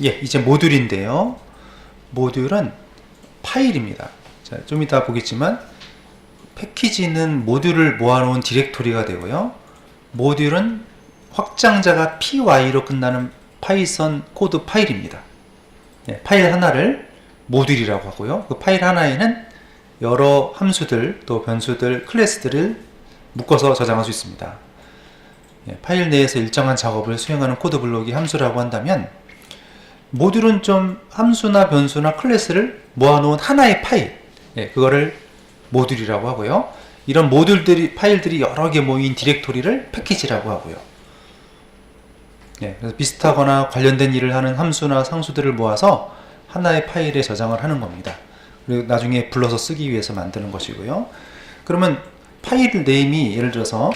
예, 이제 모듈인데요. 모듈은 파일입니다. 자, 좀 이따 보겠지만 패키지는 모듈을 모아놓은 디렉토리가 되고요. 모듈은 확장자가 py로 끝나는 파이썬 코드 파일입니다. 예, 파일 하나를 모듈이라고 하고요. 그 파일 하나에는 여러 함수들, 또 변수들, 클래스들을 묶어서 저장할 수 있습니다. 예, 파일 내에서 일정한 작업을 수행하는 코드 블록이 함수라고 한다면, 모듈은 좀 함수나 변수나 클래스를 모아놓은 하나의 파일, 예, 그거를 모듈이라고 하고요. 이런 모듈들이, 파일들이 여러 개 모인 디렉토리를 패키지라고 하고요. 예, 그래서 비슷하거나 관련된 일을 하는 함수나 상수들을 모아서 하나의 파일에 저장을 하는 겁니다. 그리고 나중에 불러서 쓰기 위해서 만드는 것이고요. 그러면 파일 네임이 예를 들어서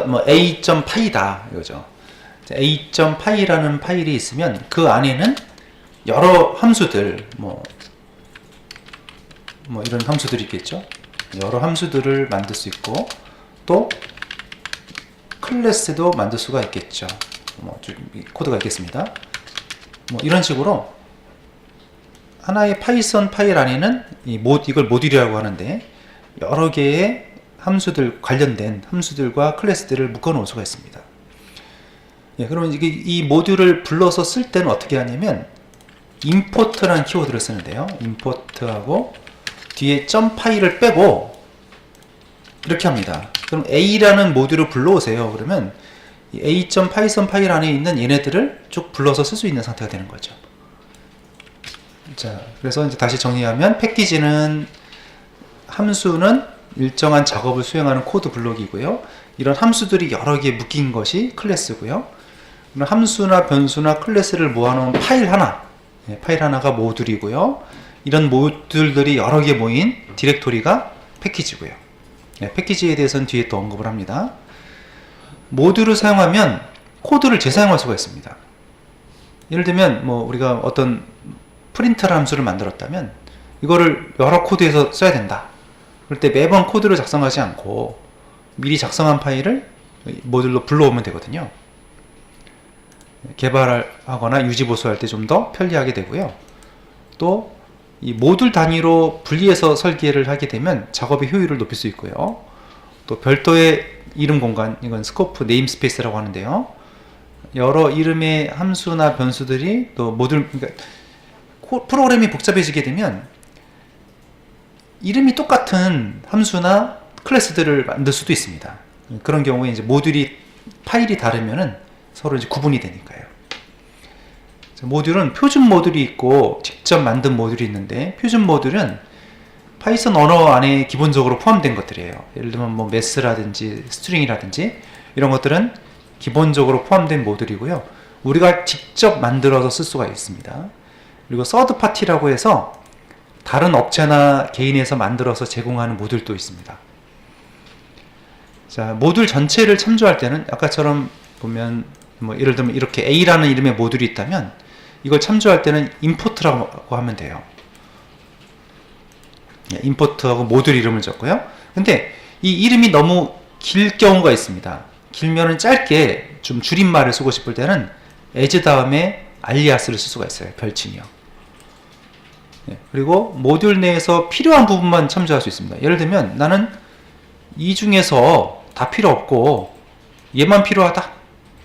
뭐 a.py다 이거죠. a.py라는 파일이 있으면 그 안에는 여러 함수들, 뭐 이런 함수들이 있겠죠. 여러 함수들을 만들 수 있고, 또 클래스도 만들 수가 있겠죠. 코드가 있겠습니다. 이런 식으로 하나의 파이썬 파일 안에는 이걸 모듈이라고 하는데, 여러 개의 함수들, 관련된 함수들과 클래스들을 묶어 놓을 수가 있습니다. 예, 그러면 이 모듈을 불러서 쓸 때는 어떻게 하냐면 import라는 키워드를 쓰는데요. import하고 뒤에 .py를 빼고 이렇게 합니다. 그럼 a라는 모듈을 불러오세요. 그러면 a.python 파일 안에 있는 얘네들을 쭉 불러서 쓸 수 있는 상태가 되는 거죠. 자, 그래서 이제 다시 정리하면, 패키지는 함수는 일정한 작업을 수행하는 코드 블록이고요. 이런 함수들이 여러 개 묶인 것이 클래스고요. 함수나 변수나 클래스를 모아놓은 파일 하나가 모듈이고요. 이런 모듈들이 여러 개 모인 디렉토리가 패키지고요. 패키지에 대해서는 뒤에 또 언급을 합니다. 모듈을 사용하면 코드를 재사용할 수가 있습니다. 예를 들면 우리가 어떤 프린트를 함수를 만들었다면 이거를 여러 코드에서 써야 된다. 그럴 때 매번 코드를 작성하지 않고 미리 작성한 파일을 모듈로 불러오면 되거든요. 개발하거나 유지보수할 때 좀 더 편리하게 되고요. 또 이 모듈 단위로 분리해서 설계를 하게 되면 작업의 효율을 높일 수 있고요. 또 별도의 이름 공간, 이건 스코프 네임스페이스라고 하는데요. 여러 이름의 함수나 변수들이 또 모듈, 그러니까 프로그램이 복잡해지게 되면 이름이 똑같은 함수나 클래스들을 만들 수도 있습니다. 그런 경우에 이제 파일이 다르면은 서로 이제 구분이 되니까요. 모듈은 표준 모듈이 있고 직접 만든 모듈이 있는데, 표준 모듈은 파이썬 언어 안에 기본적으로 포함된 것들이에요. 예를 들면 매스라든지 스트링이라든지 이런 것들은 기본적으로 포함된 모듈이고요. 우리가 직접 만들어서 쓸 수가 있습니다. 그리고 서드 파티라고 해서 다른 업체나 개인에서 만들어서 제공하는 모듈도 있습니다. 자, 모듈 전체를 참조할 때는 아까처럼 보면 예를 들면 이렇게 A라는 이름의 모듈이 있다면 이걸 참조할 때는 import라고 하면 돼요. import하고 모듈 이름을 적고요. 근데 이 이름이 너무 길 경우가 있습니다. 길면은 짧게 좀 줄임말을 쓰고 싶을 때는 as 다음에 알리아스를 쓸 수가 있어요. 별칭이요. 그리고 모듈 내에서 필요한 부분만 참조할 수 있습니다. 예를 들면 나는 이 중에서 다 필요 없고 얘만 필요하다,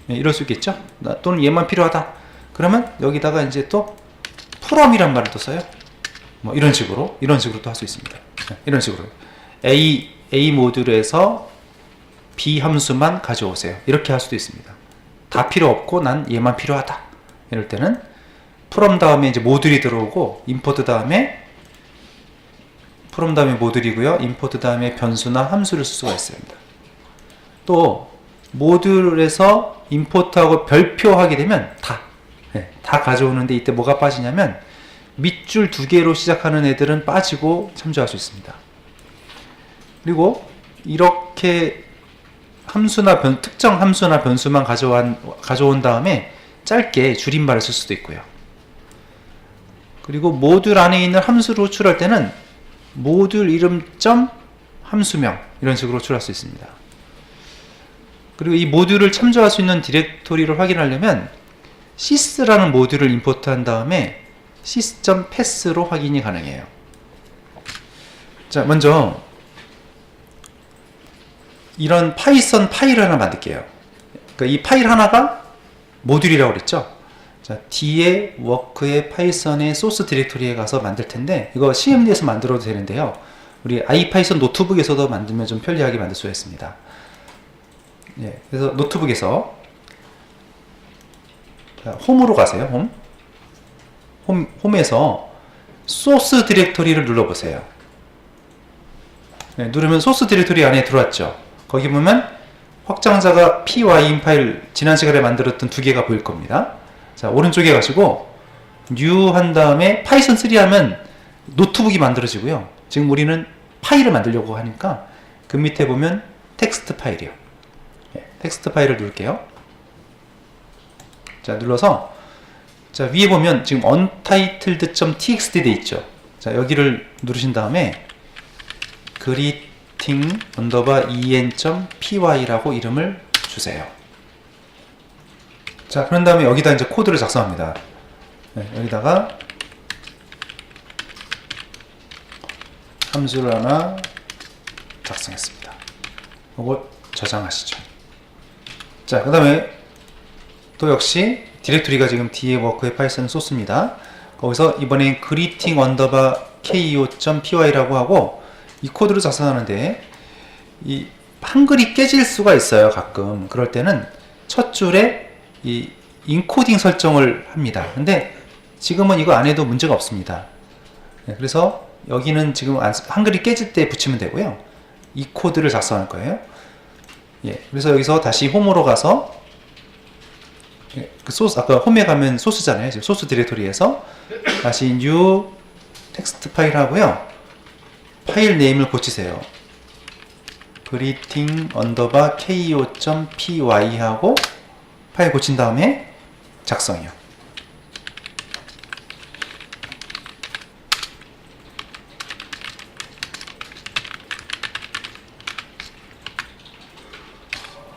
이럴 수 있겠죠. 또는 얘만 필요하다. 그러면 여기다가 이제 또 from이란 말을 또 써요. 이런 식으로 또 할 수 있습니다. 이런 식으로 A 모듈에서 B 함수만 가져오세요. 이렇게 할 수도 있습니다. 다 필요 없고 난 얘만 필요하다. 이럴 때는 from 다음에 이제 모듈이 들어오고, import 다음에 from 다음에 모듈이고요. import 다음에 변수나 함수를 쓸 수가 있습니다. 또 모듈에서 import하고 별표하게 되면 다 가져오는데, 이때 뭐가 빠지냐면 밑줄 2개로 시작하는 애들은 빠지고 참조할 수 있습니다. 그리고 이렇게 특정 함수나 변수만 가져온 다음에 짧게 줄임말을 쓸 수도 있고요. 그리고 모듈 안에 있는 함수를 호출할 때는 모듈 이름 함수명, 이런 식으로 호출할 수 있습니다. 그리고 이 모듈을 참조할 수 있는 디렉토리를 확인하려면 sys라는 모듈을 임포트한 다음에 sys.pass로 확인이 가능해요. 자, 먼저 이런 파이썬 파일을 하나 만들게요. 그러니까 이 파일 하나가 모듈이라고 그랬죠. 자, D의 워크의 파이썬의 소스 디렉토리에 가서 만들 텐데, 이거 CMD에서 만들어도 되는데요. 우리 아이파이썬 노트북에서도 만들면 좀 편리하게 만들 수가 있습니다. 예, 그래서 노트북에서 자, 홈으로 가세요. 홈에서 소스 디렉토리를 눌러보세요. 네, 누르면 소스 디렉토리 안에 들어왔죠. 거기 보면 확장자가 pym 파일 지난 시간에 만들었던 두 개가 보일 겁니다. 자, 오른쪽에 가시고 new 한 다음에 파이썬 3 하면 노트북이 만들어지고요. 지금 우리는 파일을 만들려고 하니까 그 밑에 보면 텍스트 파일이요. 네, 텍스트 파일을 누를게요. 자, 눌러서 자, 위에 보면 지금 untitled.txt 돼 있죠. 자, 여기를 누르신 다음에 greeting_en.py라고 이름을 주세요. 자, 그런 다음에 여기다 이제 코드를 작성합니다. 네, 여기다가 함수를 하나 작성했습니다. 이거 저장하시죠. 자, 그 다음에 또 역시 디렉토리가 지금 D의 워크의 파이썬 소스입니다. 거기서 이번엔 greeting_ko.py라고 하고 이 코드를 작성하는데 이 한글이 깨질 수가 있어요. 가끔 그럴 때는 첫 줄에 이 인코딩 설정을 합니다. 근데 지금은 이거 안 해도 문제가 없습니다. 네, 그래서 여기는 지금 한글이 깨질 때 붙이면 되고요. 이 코드를 작성할 거예요. 예, 그래서 여기서 다시 홈으로 가서 그 소스, 아까 홈에 가면 소스잖아요. 지금 소스 디렉토리에서 다시 new 텍스트 파일 하고요. 파일 네임을 고치세요. greeting_ko.py 하고 파일 고친 다음에 작성이요.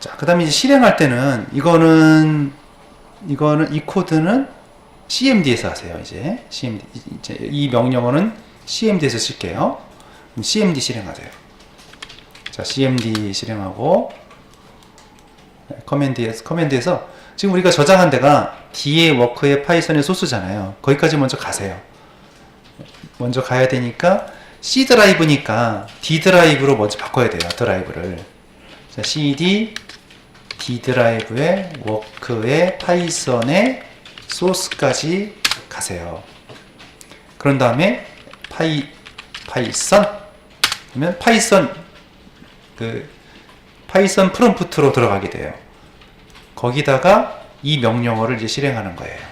자, 그 다음에 이제 실행할 때는 이거는 이 코드는 CMD에서 하세요. 이제 CMD, 이제 이 명령어는 CMD에서 쓸게요. 그럼 CMD 실행하세요. 자, CMD 실행하고 커맨드에서 지금 우리가 저장한 데가 D의 워크의 파이썬의 소스잖아요. 거기까지 먼저 가세요. 먼저 가야 되니까 C 드라이브니까 D 드라이브로 먼저 바꿔야 돼요. 드라이브를. 자, CD D 드라이브의 워크의 파이썬의 소스까지 가세요. 그런 다음에 파이썬 그러면 파이썬 프롬프트로 들어가게 돼요. 거기다가 이 명령어를 이제 실행하는 거예요.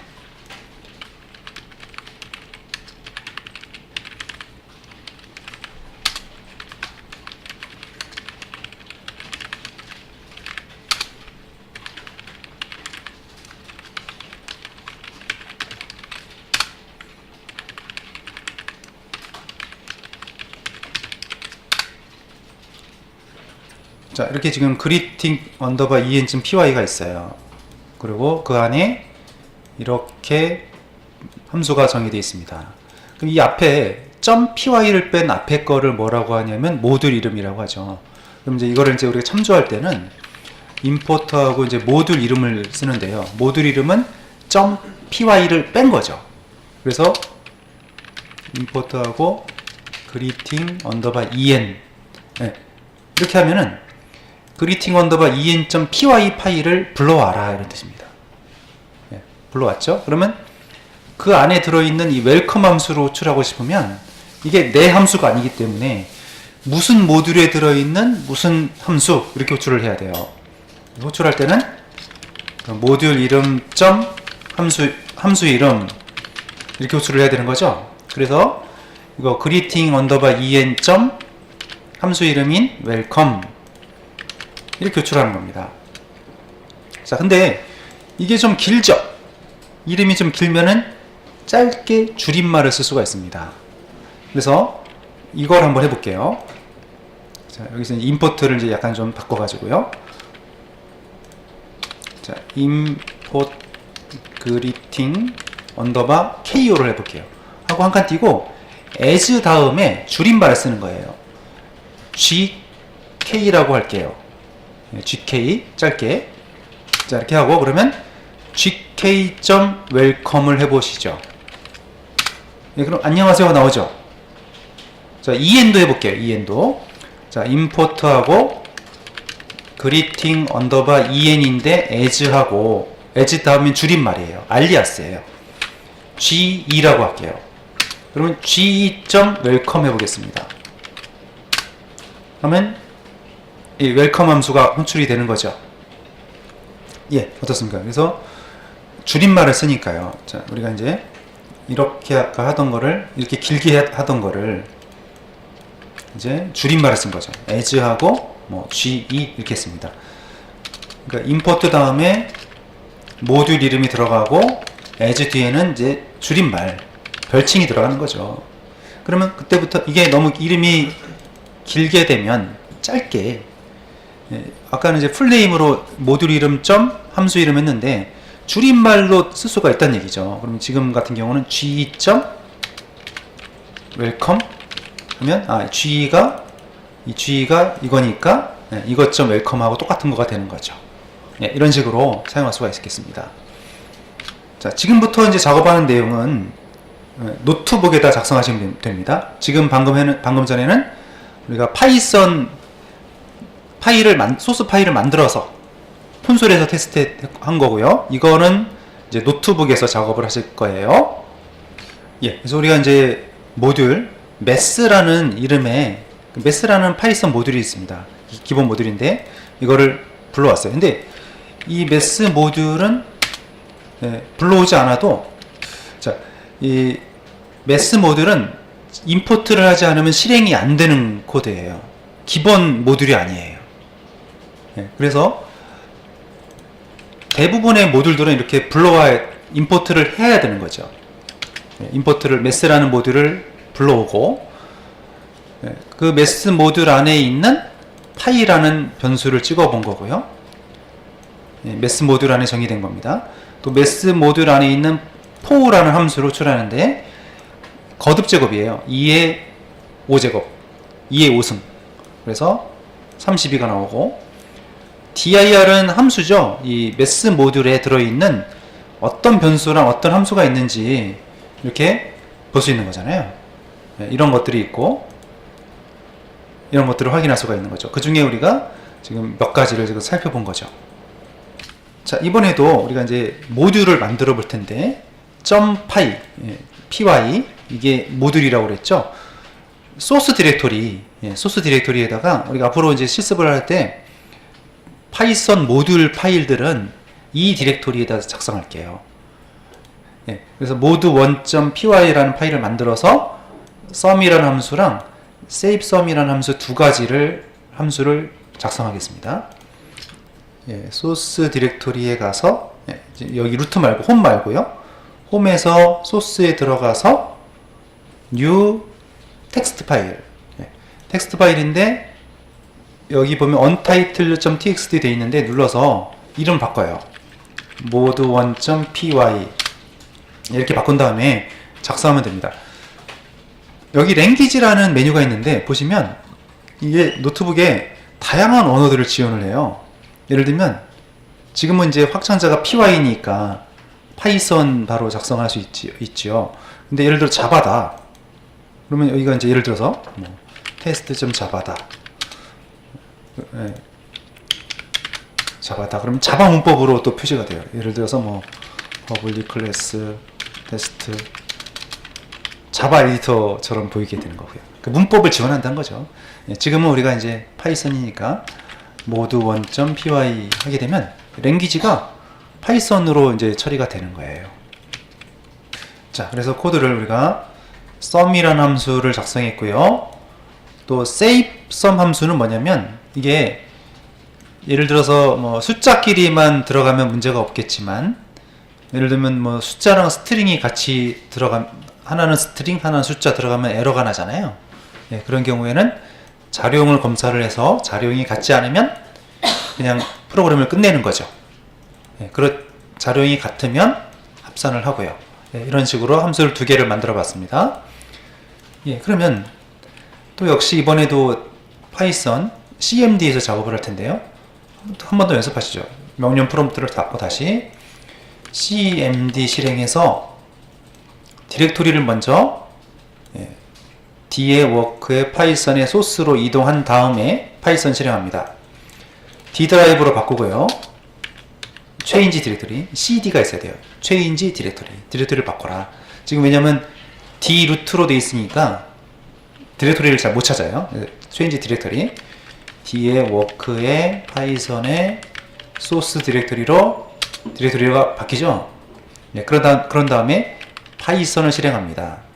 자, 이렇게 지금 greeting_en.py가 있어요. 그리고 그 안에 이렇게 함수가 정의되어 있습니다. 그럼 이 앞에 .py를 뺀 앞에 거를 뭐라고 하냐면 모듈 이름이라고 하죠. 그럼 이제 이거를 이제 우리가 참조할 때는 임포트하고 이제 모듈 이름을 쓰는데요. 모듈 이름은 .py를 뺀 거죠. 그래서 임포트하고 greeting_en 네. 이렇게 하면은 greeting_en.py 파일을 불러와라 이런 뜻입니다. 네, 불러왔죠? 그러면 그 안에 들어있는 이 웰컴 함수로 호출하고 싶으면 이게 내 함수가 아니기 때문에 무슨 모듈에 들어있는 무슨 함수 이렇게 호출을 해야 돼요. 호출할 때는 모듈 이름 함수 이름 이렇게 호출을 해야 되는 거죠. 그래서 이거 greeting_en 함수 이름인 welcome 이렇게 호출하는 겁니다. 자, 근데 이게 좀 길죠? 이름이 좀 길면은 짧게 줄임말을 쓸 수가 있습니다. 그래서 이걸 한번 해볼게요. 자, 여기서 임포트를 이제 약간 좀 바꿔가지고요. 자, 임포트 greeting 언더바 KO를 해볼게요. 하고 한 칸 띄고 as 다음에 줄임말을 쓰는 거예요. GK라고 할게요. GK 짧게. 자, 이렇게 하고 그러면 gk.welcome을 해보시죠. 네, 그럼 안녕하세요가 나오죠. 자, en도 해볼게요. en도. 자, import하고 greeting 언더바 en인데 as하고 as 다음에 줄임말이에요. 알리아스예요. ge라고 할게요. 그러면 ge.welcome 해보겠습니다. 그러면 이 웰컴 함수가 호출이 되는 거죠. 예, 어떻습니까? 그래서 줄임말을 쓰니까요. 자, 우리가 이제 이렇게 아까 하던 거를 이렇게 길게 하던 거를 이제 줄임말을 쓴 거죠. as하고 뭐 ge 이렇게 했습니다. 그러니까 import 다음에 모듈 이름이 들어가고 as 뒤에는 이제 줄임말 별칭이 들어가는 거죠. 그러면 그때부터 이게 너무 이름이 길게 되면 짧게, 아까는 이제 풀네임으로 모듈 이름 점 함수 이름 했는데 줄임말로 쓸 수가 있다는 얘기죠. 그러면 지금 같은 경우는 ge 점 welcome 하면 ge가 이거니까 이것 점 welcome하고 똑같은 거가 되는 거죠. 이런 식으로 사용할 수가 있겠습니다. 자, 지금부터 이제 작업하는 내용은 노트북에다 작성하시면 됩니다. 지금 방금 전에는 우리가 파이썬 소스 파일을 만들어서 콘솔에서 테스트한 거고요. 이거는 이제 노트북에서 작업을 하실 거예요. 예, 그래서 우리가 이제 모듈 메스라는 이름의 메스라는 파이썬 모듈이 있습니다. 기본 모듈인데 이거를 불러왔어요. 근데 이 메스 모듈은 불러오지 않아도, 자, 이 메스 모듈은 임포트를 하지 않으면 실행이 안 되는 코드예요. 기본 모듈이 아니에요. 그래서 대부분의 모듈들은 이렇게 불러와 임포트를 해야 되는 거죠. 임포트를 메스라는 모듈을 불러오고 그 메스 모듈 안에 있는 파이라는 변수를 찍어 본 거고요. 메스 모듈 안에 정의된 겁니다. 또 메스 모듈 안에 있는 for라는 함수를 호출하는데 거듭 제곱이에요. 2의 5제곱, 2의 5승. 그래서 32가 나오고, dir은 함수죠. 이 메스 모듈에 들어있는 어떤 변수랑 어떤 함수가 있는지 이렇게 볼 수 있는 거잖아요. 이런 것들이 있고, 이런 것들을 확인할 수가 있는 거죠. 그 중에 우리가 지금 몇 가지를 지금 살펴본 거죠. 자, 이번에도 우리가 이제 모듈을 만들어 볼 텐데, .py, py, 이게 모듈이라고 그랬죠. 소스 디렉토리에다가 우리가 앞으로 이제 실습을 할 때 파이썬 모듈 파일들은 이 디렉토리에다 작성할게요. 그래서 mod1.py라는 파일을 만들어서 sum이라는 함수랑 savesum이라는 함수 두 가지를 함수를 작성하겠습니다. 소스 디렉토리에 가서 여기 루트 말고 홈 말고요. 홈에서 소스에 들어가서 new 텍스트 파일, 텍스트 파일인데 여기 보면 untitled.txt 돼 있는데 눌러서 이름 바꿔요. mod1.py 이렇게 바꾼 다음에 작성하면 됩니다. 여기 랭귀지라는 메뉴가 있는데 보시면 이게 노트북에 다양한 언어들을 지원을 해요. 예를 들면 지금은 이제 확장자가 py니까 파이썬 바로 작성할 수 있죠. 근데 예를 들어 자바다. 그러면 여기가 이제 예를 들어서 테스트.자바다. 자바다. 그러면 자바 문법으로 또 표시가 돼요. 예를 들어서 public class 테스트 자바 에디터처럼 보이게 되는 거고요. 그 문법을 지원한다는 거죠. 지금은 우리가 이제 파이썬이니까 mod1.py 하게 되면 랭귀지가 파이썬으로 이제 처리가 되는 거예요. 자, 그래서 코드를 우리가 sum이라는 함수를 작성했고요. 또 savesum 함수는 뭐냐면 이게 예를 들어서 숫자끼리만 들어가면 문제가 없겠지만 예를 들면 숫자랑 스트링이 같이 하나는 스트링, 하나는 숫자 들어가면 에러가 나잖아요. 그런 경우에는 자료용을 검사를 해서 자료용이 같지 않으면 그냥 프로그램을 끝내는 거죠. 자료형이 같으면 합산을 하고요. 예, 이런 식으로 함수를 두 개를 만들어 봤습니다. 예, 그러면 또 역시 이번에도 파이썬 cmd에서 작업을 할 텐데요. 한 번 더 연습하시죠. 명령 프롬프트를 닫고 다시 cmd 실행해서 디렉토리를 먼저 D의 워크에 파이썬의 소스로 이동한 다음에 파이썬 실행합니다. D 드라이브로 바꾸고요. change 디렉토리, cd가 있어야 돼요. change 디렉토리를 바꿔라. 지금 왜냐면 D 루트로 돼 있으니까 디렉토리를 잘 못 찾아요. change 디렉토리, D의 워크에 파이썬의 소스 디렉토리가 바뀌죠. 네, 그런 다음에 파이썬을 실행합니다.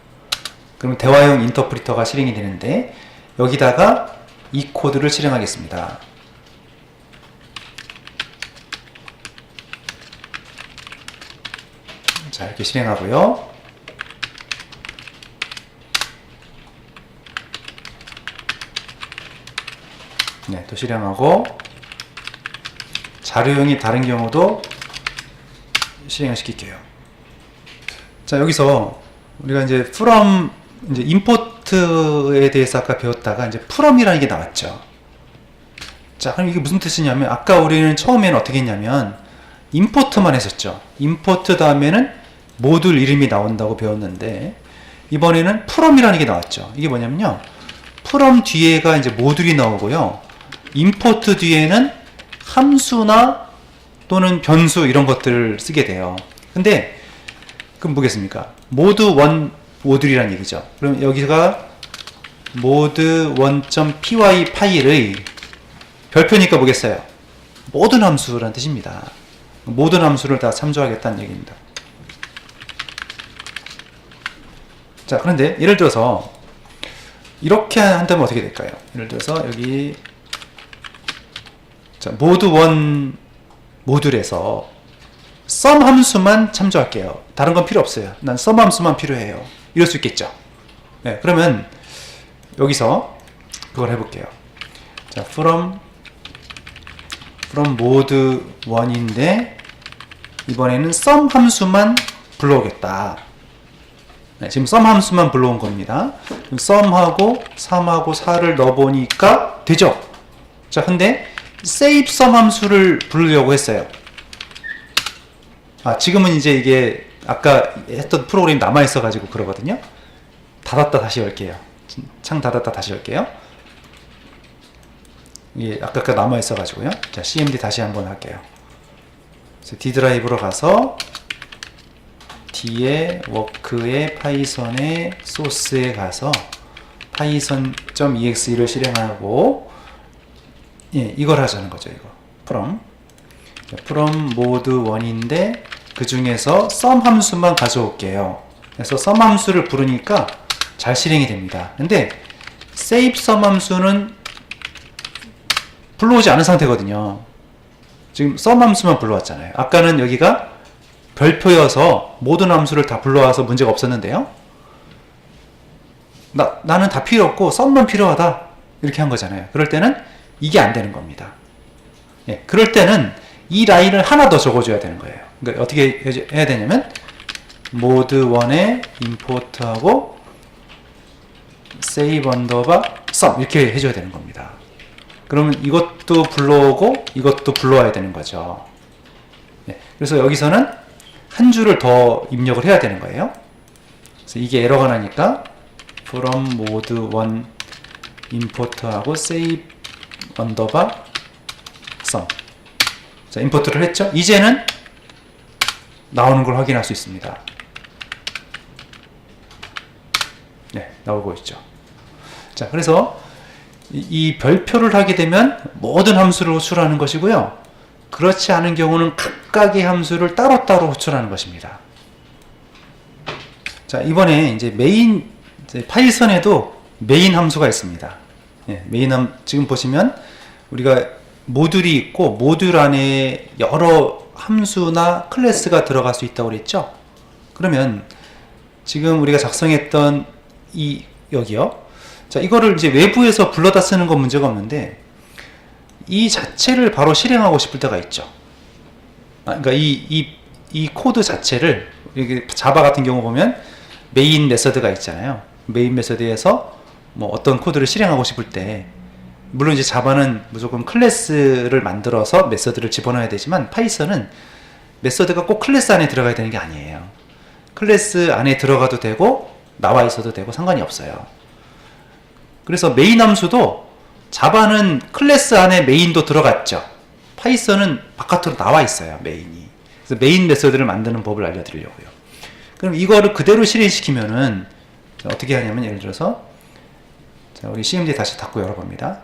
그럼 대화형 인터프리터가 실행이 되는데 여기다가 이 코드를 실행하겠습니다. 자, 이렇게 실행하고요. 네, 또 실행하고 자료형이 다른 경우도 실행을 시킬게요. 자, 여기서 우리가 이제 from 이제 임포트에 대해서 아까 배웠다가 이제 from이라는 게 나왔죠. 자, 그럼 이게 무슨 뜻이냐면 아까 우리는 처음에는 어떻게 했냐면 임포트만 했었죠. 임포트 다음에는 모듈 이름이 나온다고 배웠는데 이번에는 from이라는 게 나왔죠. 이게 뭐냐면요. from 뒤에가 이제 모듈이 나오고요. 임포트 뒤에는 함수나 또는 변수 이런 것들을 쓰게 돼요. 근데 그럼 뭐겠습니까? mod1 모듈이라는 얘기죠. 그럼 여기가 mod1.py 파일의 별표니까 뭐겠어요? 모든 함수라는 뜻입니다. 모든 함수를 다 참조하겠다는 얘기입니다. 자, 그런데 예를 들어서 이렇게 한다면 어떻게 될까요? 예를 들어서 여기 자, mod1 모듈에서 sum 함수만 참조할게요. 다른 건 필요 없어요. 난 sum 함수만 필요해요. 이럴 수 있겠죠. 네, 그러면 여기서 그걸 해볼게요. 자, from mod1인데 이번에는 sum 함수만 불러오겠다. 네, 지금 sum 함수만 불러온 겁니다. sum하고 3하고 4를 넣어보니까 되죠. 자, 근데 save sum 함수를 부르려고 했어요. 지금은 이제 이게 아까 했던 프로그램이 남아있어가지고 그러거든요. 닫았다 다시 열게요. 창 닫았다 다시 열게요. 이게 아까 남아있어가지고요. 자, cmd 다시 한번 할게요. 그래서 D 드라이브로 가서 D의 워크의 파이썬의 소스에 가서 python.exe를 실행하고 예, 이걸 하자는 거죠. 이거 from mod1인데 그 중에서 sum 함수만 가져올게요. 그래서 sum 함수를 부르니까 잘 실행이 됩니다. 근데 save sum 함수는 불러오지 않은 상태거든요. 지금 sum 함수만 불러왔잖아요. 아까는 여기가 별표여서 모든 함수를 다 불러와서 문제가 없었는데요. 나는 다 필요 없고 sum만 필요하다 이렇게 한 거잖아요. 그럴 때는 이게 안 되는 겁니다. 예, 그럴 때는 이 라인을 하나 더 적어줘야 되는 거예요. 그러니까 어떻게 해야 되냐면 mod1에 import하고 save underbar sum 이렇게 해줘야 되는 겁니다. 그러면 이것도 불러오고 이것도 불러와야 되는 거죠. 네, 그래서 여기서는 한 줄을 더 입력을 해야 되는 거예요. 그래서 이게 에러가 나니까 from mod1 import하고 save underbar sum. 자, 임포트를 했죠. 이제는 나오는 걸 확인할 수 있습니다. 네, 나오고 있죠. 자, 그래서 이 별표를 하게 되면 모든 함수를 호출하는 것이고요. 그렇지 않은 경우는 각각의 함수를 따로따로 호출하는 것입니다. 자, 이번에 이제 파이썬에도 메인 함수가 있습니다. 예, 지금 보시면 우리가 모듈이 있고 모듈 안에 여러 함수나 클래스가 들어갈 수 있다고 그랬죠. 그러면 지금 우리가 작성했던 여기요. 자, 이거를 이제 외부에서 불러다 쓰는 건 문제가 없는데 이 자체를 바로 실행하고 싶을 때가 있죠. 그러니까 이 이 코드 자체를 여기 자바 같은 경우 보면 메인 메서드가 있잖아요. 메인 메서드에서 뭐 어떤 코드를 실행하고 싶을 때, 물론 이제 자바는 무조건 클래스를 만들어서 메서드를 집어넣어야 되지만 파이썬은 메서드가 꼭 클래스 안에 들어가야 되는 게 아니에요. 클래스 안에 들어가도 되고 나와 있어도 되고 상관이 없어요. 그래서 메인 함수도 자바는 클래스 안에 메인도 들어갔죠. 파이썬은 바깥으로 나와 있어요, 메인이. 그래서 메인 메서드를 만드는 법을 알려드리려고요. 그럼 이거를 그대로 실행시키면은 어떻게 하냐면, 예를 들어서 자, 우리 cmd 다시 닫고 열어봅니다.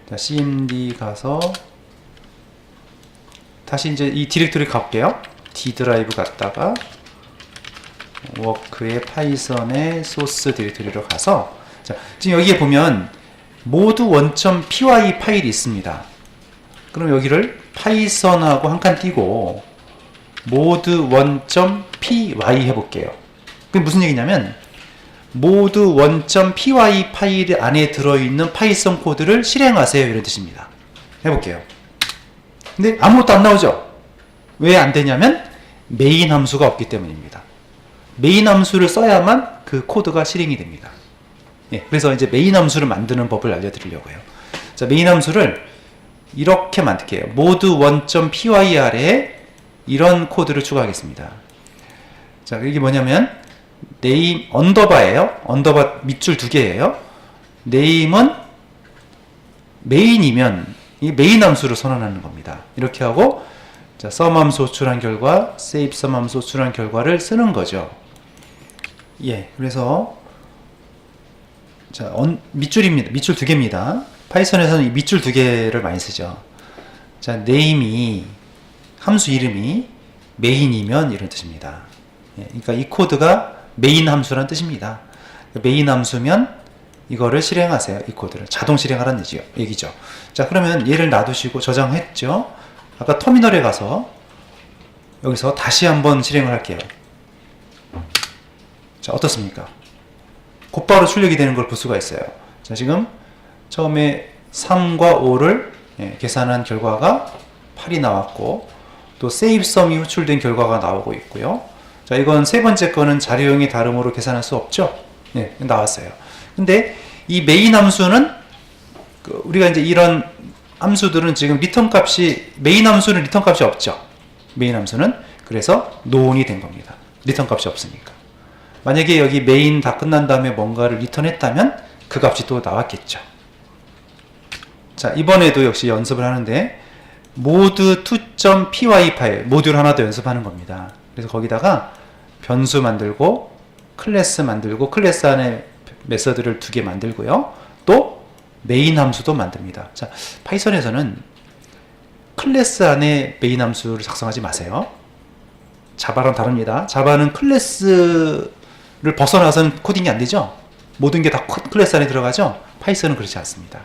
자, cmd 가서 다시 이제 이 디렉토리 가볼게요. D 드라이브 갔다가 워크의 파이썬의 소스 디렉토리로 가서, 자, 지금 여기에 보면 모두 1.py 파일이 있습니다. 그럼 여기를 파이썬하고 한 칸 띄고 모두 1.py 해볼게요. 그게 무슨 얘기냐면, 모두 1.py 파일 안에 들어있는 파이썬 코드를 실행하세요, 이런 뜻입니다. 해볼게요. 근데 아무것도 안 나오죠? 왜 안 되냐면 메인 함수가 없기 때문입니다. 메인 함수를 써야만 그 코드가 실행이 됩니다. 예, 그래서 이제 메인 함수를 만드는 법을 알려드리려고 해요. 자, 메인 함수를 이렇게 만들게요. 모두 1.py 아래에 이런 코드를 추가하겠습니다. 자, 이게 뭐냐면 네임 언더바예요. 언더바 밑줄 2개예요. 네임은 메인이면 이 메인 함수를 선언하는 겁니다. 이렇게 하고, 자, sum 함수 호출한 결과, save sum 함수 호출한 결과를 쓰는 거죠. 예, 그래서 자, 밑줄입니다. 밑줄 2개입니다. 파이썬에서는 이 밑줄 2개를 많이 쓰죠. 자, name이 함수 이름이 메인이면 이런 뜻입니다. 예, 그러니까 이 코드가 메인 함수란 뜻입니다. 메인 함수면 이거를 실행하세요. 이 코드를 자동 실행하라는 얘기죠. 자, 그러면 얘를 놔두시고 저장했죠. 아까 터미널에 가서 여기서 다시 한번 실행을 할게요. 자, 어떻습니까? 곧바로 출력이 되는 걸 볼 수가 있어요. 자, 지금 처음에 3과 5를 계산한 결과가 8이 나왔고, 또 save sum이 호출된 결과가 나오고 있고요. 자, 이건 세 번째 거는 자료형이 다름으로 계산할 수 없죠? 네, 나왔어요. 근데 이 메인 함수는 우리가 이제 이런 함수들은 지금 리턴 값이, 메인 함수는 리턴 값이 없죠. 메인 함수는. 그래서 노온이 된 겁니다. 리턴 값이 없으니까. 만약에 여기 메인 다 끝난 다음에 뭔가를 리턴했다면 그 값이 또 나왔겠죠. 자, 이번에도 역시 연습을 하는데 모드 2.py 파일, 모듈 하나 더 연습하는 겁니다. 그래서 거기다가 변수 만들고 클래스 만들고 클래스 안에 메서드를 2개 만들고요. 또 메인 함수도 만듭니다. 자, 파이썬에서는 클래스 안에 메인 함수를 작성하지 마세요. 자바랑 다릅니다. 자바는 클래스를 벗어나서는 코딩이 안 되죠. 모든 게 다 클래스 안에 들어가죠. 파이썬은 그렇지 않습니다.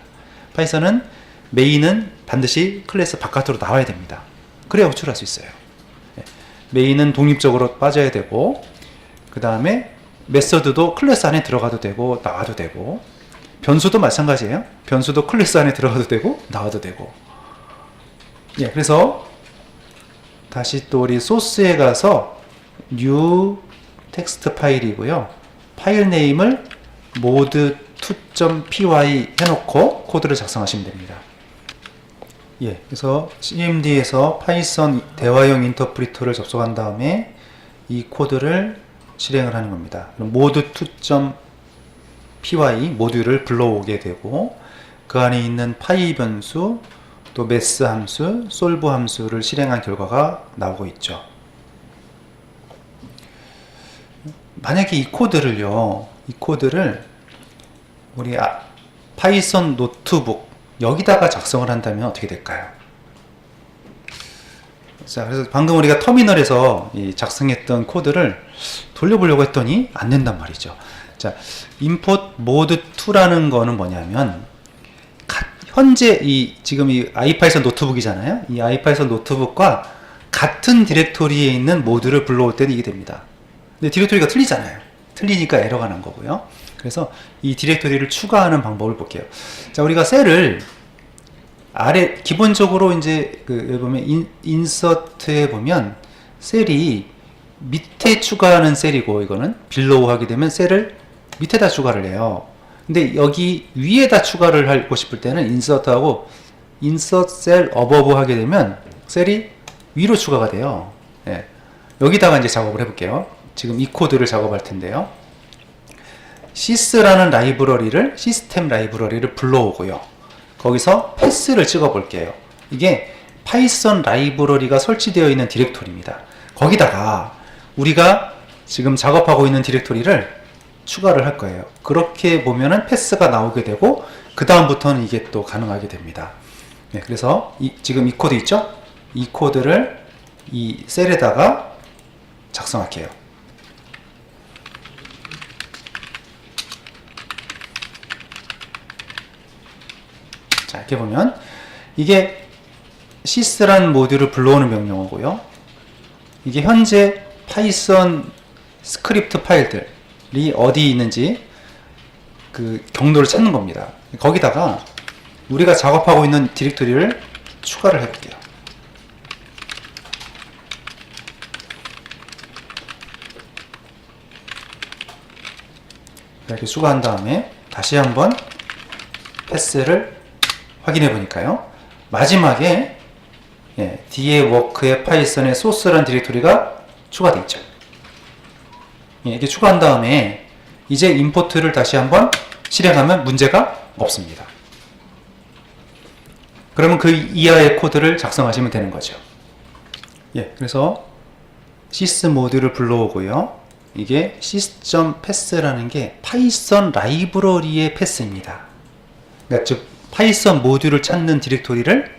파이썬은 메인은 반드시 클래스 바깥으로 나와야 됩니다. 그래야 호출할 수 있어요. 메인은 독립적으로 빠져야 되고, 그 다음에 메서드도 클래스 안에 들어가도 되고 나와도 되고, 변수도 마찬가지예요. 변수도 클래스 안에 들어가도 되고 나와도 되고. 예, 그래서 다시 또 우리 소스에 가서 new 텍스트 파일이고요. 파일 네임을 mode 2.py 해놓고 코드를 작성하시면 됩니다. 예, 그래서 cmd에서 파이썬 대화형 인터프리터를 접속한 다음에 이 코드를 실행을 하는 겁니다. 그럼 mode 2.py 모듈을 불러오게 되고, 그 안에 있는 파이 변수, 또 메스 함수, 솔브 함수를 실행한 결과가 나오고 있죠. 만약에 이 코드를 우리 파이썬 노트북 여기다가 작성을 한다면 어떻게 될까요? 자, 그래서 방금 우리가 터미널에서 작성했던 코드를 돌려보려고 했더니 안 된단 말이죠. 자, import mode 2라는 거는 뭐냐면, 현재 지금 이 아이파이썬 노트북이잖아요. 이 아이파이썬 노트북과 같은 디렉토리에 있는 모드를 불러올 때는 이게 됩니다. 근데 디렉토리가 틀리잖아요. 틀리니까 에러가 난 거고요. 그래서 이 디렉토리를 추가하는 방법을 볼게요. 자, 우리가 셀을 아래 기본적으로 이제 여기 보면 인서트에 보면 셀이 밑에 추가하는 셀이고, 이거는 빌로우 하게 되면 셀을 밑에다 추가를 해요. 근데 여기 위에다 추가를 하고 싶을 때는 인서트하고 인서트 셀 어버브 하게 되면 셀이 위로 추가가 돼요. 예. 여기다가 이제 작업을 해볼게요. 지금 이 코드를 작업할 텐데요. sys라는 라이브러리를, 시스템 라이브러리를 불러오고요. 거기서 패스를 찍어 볼게요. 이게 파이썬 라이브러리가 설치되어 있는 디렉토리입니다. 거기다가 우리가 지금 작업하고 있는 디렉토리를 추가를 할 거예요. 그렇게 보면은 패스가 나오게 되고, 그 다음부터는 이게 또 가능하게 됩니다. 네, 그래서 지금 이 코드 있죠? 이 코드를 이 셀에다가 작성할게요. 자, 이렇게 보면 이게 sys라는 모듈을 불러오는 명령어고요. 이게 현재 파이썬 스크립트 파일들이 어디 있는지 그 경로를 찾는 겁니다. 거기다가 우리가 작업하고 있는 디렉토리를 추가를 해볼게요. 이렇게 추가한 다음에 다시 한번 패스를 확인해 보니까요, 마지막에 뒤에 워크에 파이썬의 소스라는 디렉토리가 추가되어 있죠. 이렇게 추가한 다음에 이제 임포트를 다시 한번 실행하면 문제가 없습니다. 그러면 그 이하의 코드를 작성하시면 되는 거죠. 그래서 sys 모듈을 불러오고요. 이게 sys.pass라는 게 파이썬 라이브러리의 패스입니다. 그러니까 즉 파이썬 모듈을 찾는 디렉토리를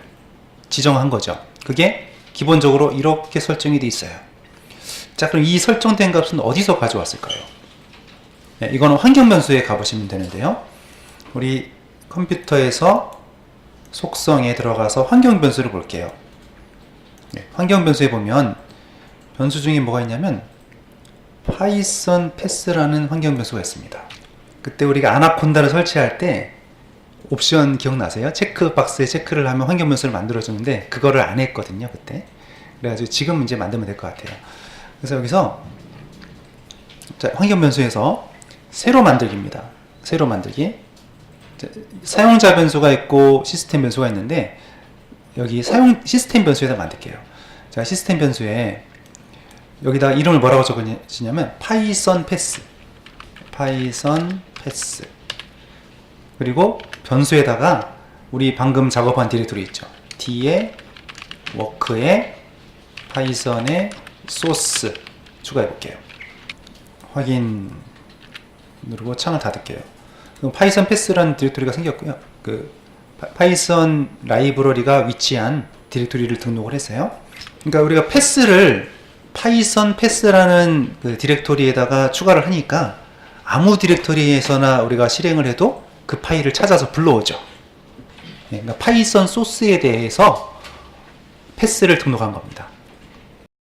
지정한 거죠. 그게 기본적으로 이렇게 설정이 되어 있어요. 자, 그럼 이 설정된 값은 어디서 가져왔을까요? 이거는 환경 변수에 가보시면 되는데요. 우리 컴퓨터에서 속성에 들어가서 환경 변수를 볼게요. 환경 변수에 보면 변수 중에 뭐가 있냐면 파이썬 패스라는 환경 변수가 있습니다. 그때 우리가 아나콘다를 설치할 때 옵션 기억나세요? 체크박스에 체크를 하면 환경 변수를 만들어주는데 그거를 안 했거든요, 그때. 그래가지고 지금 이제 만들면 될 것 같아요. 그래서 여기서 자, 환경 변수에서 새로 만들기입니다. 새로 만들기. 사용자 변수가 있고 시스템 변수가 있는데 여기 시스템 변수에다 만들게요. 자, 시스템 변수에 여기다 이름을 뭐라고 적으시냐면 파이썬 패스. 파이썬 패스. 그리고 변수에다가 우리 방금 작업한 디렉토리 있죠. D에 워크에 파이썬의 소스 추가해 볼게요. 확인 누르고 창을 닫을게요. 그럼 파이썬 패스라는 디렉토리가 생겼고요. 그 파이썬 라이브러리가 위치한 디렉토리를 등록을 했어요. 그러니까 우리가 패스를 파이썬 패스라는 그 디렉토리에다가 추가를 하니까 아무 디렉토리에서나 우리가 실행을 해도 그 파일을 찾아서 불러오죠. 그러니까 파이썬 소스에 대해서 패스를 등록한 겁니다.